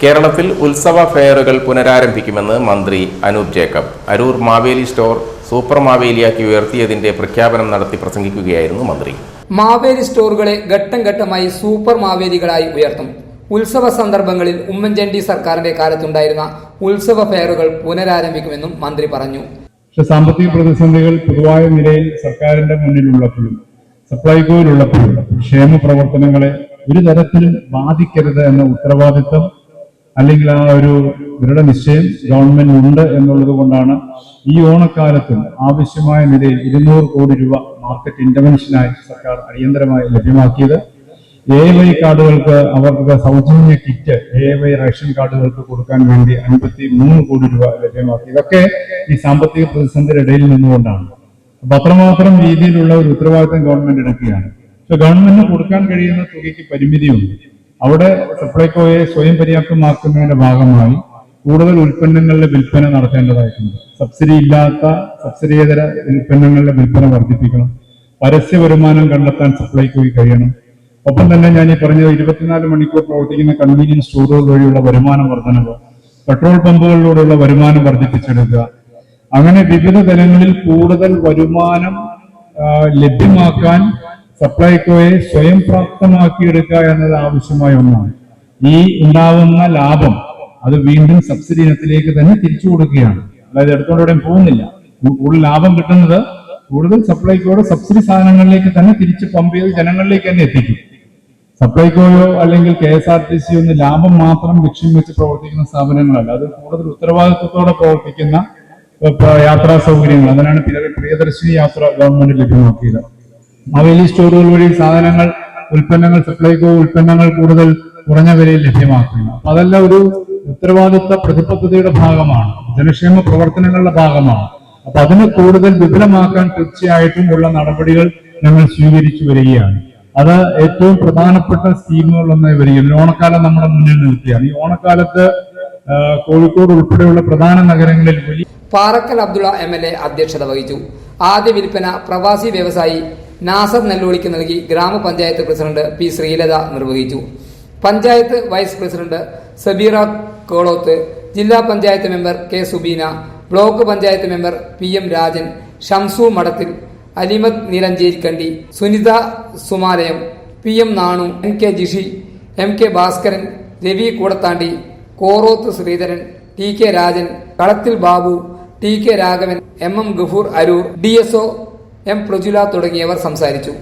കേരളത്തിൽ ഉത്സവ ഫെയറുകൾ പുനരാരംഭിക്കുമെന്ന് മന്ത്രി അനൂപ് ജേക്കബ്. അരൂർ മാവേലി സ്റ്റോർ സൂപ്പർ മാവേലിയാക്കി ഉയർത്തിയതിന്റെ പ്രഖ്യാപനം നടത്തി പ്രസംഗിക്കുകയായിരുന്നു മന്ത്രി. മാവേലി സ്റ്റോറുകളെ ഘട്ടം ഘട്ടമായി സൂപ്പർ മാവേലികളായി ഉയർത്തും. ഉത്സവ സന്ദർഭങ്ങളിൽ ഉമ്മൻചാണ്ടി സർക്കാരിന്റെ കാലത്തുണ്ടായിരുന്ന ഉത്സവ ഫെയറുകൾ പുനരാരംഭിക്കുമെന്നും മന്ത്രി പറഞ്ഞു. സാമ്പത്തിക പ്രതിസന്ധികൾ പൊതുവായ നിലയിൽ സർക്കാരിന്റെ മുന്നിലുള്ളപ്പോഴും സപ്ലൈകോയിലുള്ളപ്പോഴും ക്ഷേമ പ്രവർത്തനങ്ങളെ ഒരു തരത്തിലും ബാധിക്കരുത് എന്ന ഉത്തരവാദിത്വം അല്ലെങ്കിൽ ആ ഒരു ദൃഢനിശ്ചയം ഗവൺമെന്റ് ഉണ്ട് എന്നുള്ളത് കൊണ്ടാണ് ഈ ഓണക്കാലത്തും ആവശ്യമായ നിലയിൽ 200 കോടി രൂപ മാർക്കറ്റ് ഇന്റർവെൻഷനായി സർക്കാർ അടിയന്തരമായി ലഭ്യമാക്കിയത്. AY കാർഡുകൾക്ക് അവർക്ക് സൗജന്യ കിറ്റ് AY റേഷൻ കാർഡുകൾക്ക് കൊടുക്കാൻ വേണ്ടി 53 കോടി രൂപ ലഭ്യമാക്കി. ഇതൊക്കെ ഈ സാമ്പത്തിക പ്രതിസന്ധിയുടെ ഇടയിൽ നിന്നുകൊണ്ടാണ്. അപ്പൊ അത്രമാത്രം രീതിയിലുള്ള ഒരു ഉത്തരവാദിത്തം ഗവൺമെന്റ് എടുക്കുകയാണ്. പക്ഷെ ഗവൺമെന്റിന് കൊടുക്കാൻ കഴിയുന്ന തുകയ്ക്ക് പരിമിതിയുണ്ട്. അവിടെ സപ്ലൈകോയെ സ്വയം പര്യാപ്തമാക്കുന്നതിന്റെ ഭാഗമായി കൂടുതൽ ഉൽപ്പന്നങ്ങളുടെ വിൽപ്പന നടത്തേണ്ടതായിട്ടുണ്ട്. സബ്സിഡി ഇല്ലാത്ത സബ്സിഡിയേതര ഉൽപ്പന്നങ്ങളുടെ വിൽപ്പന വർദ്ധിപ്പിക്കണം. പരസ്യ വരുമാനം കണ്ടെത്താൻ സപ്ലൈകോയ്ക്ക് കഴിയണം. ഒപ്പം തന്നെ ഞാൻ ഈ പറഞ്ഞത് 24 മണിക്കൂർ പ്രവർത്തിക്കുന്ന കൺവീനിയൻസ് സ്റ്റോറുകൾ വഴിയുള്ള വരുമാന വർധനവ്, പെട്രോൾ പമ്പുകളിലൂടെയുള്ള വരുമാനം വർദ്ധിപ്പിച്ചെടുക്കുക, അങ്ങനെ വിവിധ തലങ്ങളിൽ കൂടുതൽ വരുമാനം ലഭ്യമാക്കാൻ സപ്ലൈകോയെ സ്വയം പ്രാപ്തമാക്കിയെടുക്കുക എന്നത് ആവശ്യമായ ഒന്നാണ്. ഈ ഉണ്ടാവുന്ന ലാഭം അത് വീണ്ടും സബ്സിഡി ഇനത്തിലേക്ക് തന്നെ തിരിച്ചു കൊടുക്കുകയാണ്. അതായത് എടുത്തോടെ പോകുന്നില്ല. കൂടുതൽ ലാഭം കിട്ടുന്നത് കൂടുതൽ സപ്ലൈകോയുടെ സബ്സിഡി സാധനങ്ങളിലേക്ക് തന്നെ തിരിച്ച് പമ്പ് ചെയ്ത് ജനങ്ങളിലേക്ക് തന്നെ എത്തിക്കും. സപ്ലൈകോയോ അല്ലെങ്കിൽ KSRTC ഒന്നും ലാഭം മാത്രം ലക്ഷ്യം വെച്ച് പ്രവർത്തിക്കുന്ന സ്ഥാപനങ്ങളല്ല. അത് കൂടുതൽ ഉത്തരവാദിത്വത്തോടെ പ്രവർത്തിക്കുന്ന യാത്രാ സൗകര്യങ്ങൾ, അതിനാണ് പ്രിയദർശിനി യാത്ര ഗവൺമെന്റ് ലഭ്യമാക്കിയത്. മാവേലി സ്റ്റോറുകൾ വഴി സാധനങ്ങൾ, ഉൽപ്പന്നങ്ങൾ, സപ്ലൈകോ ഉൽപ്പന്നങ്ങൾ കൂടുതൽ കുറഞ്ഞ വിലയിൽ ലഭ്യമാക്കുന്നു. അപ്പൊ അതെല്ലാം ഒരു ഉത്തരവാദിത്വ പ്രതിബദ്ധതയുടെ ഭാഗമാണ്, ജനക്ഷേമ പ്രവർത്തനങ്ങളുടെ ഭാഗമാണ്. അപ്പൊ അതിനെ കൂടുതൽ വിപുലമാക്കാൻ തീർച്ചയായിട്ടും ഉള്ള നടപടികൾ ഞങ്ങൾ സ്വീകരിച്ചു വരികയാണ്. അത് ഏറ്റവും പ്രധാനപ്പെട്ട സ്കീമുകളൊന്നായി വരികയാണ്. ഓണക്കാലം നമ്മുടെ മുന്നിൽ നിൽക്കുകയാണ്. ഈ ഓണക്കാലത്ത് കോഴിക്കോട് ഉൾപ്പെടെയുള്ള പ്രധാന നഗരങ്ങളിൽ വലിയ പാറക്കൽ അബ്ദുള്ള MLA അധ്യക്ഷത വഹിച്ചു. ആദ്യ വിൽപ്പന പ്രവാസി വ്യവസായി നാസർ നെല്ലോളിക്ക് നൽകി ഗ്രാമപഞ്ചായത്ത് പ്രസിഡന്റ് P. ശ്രീലത നിർവഹിച്ചു. പഞ്ചായത്ത് വൈസ് പ്രസിഡന്റ് സബീറ കോളോത്ത്, ജില്ലാ panchayat member K. Subeena, block panchayat member PM. Rajan, Shamsu മഠത്തിൽ, അലിമത് നീലഞ്ചേരിക്കണ്ടി, Sunitha സുമാലയം, PM. Nanu, MK. Jishi, MK. Bhaskaran, Ravi കൂടത്താണ്ടി, Koroth Sreedharan, TK. Rajan, കളത്തിൽ Babu, TK. Raghavan, MM. Gafoor Aroor, DSO M. Prajula തുടങ്ങിയവർ സംസാരിച്ചു.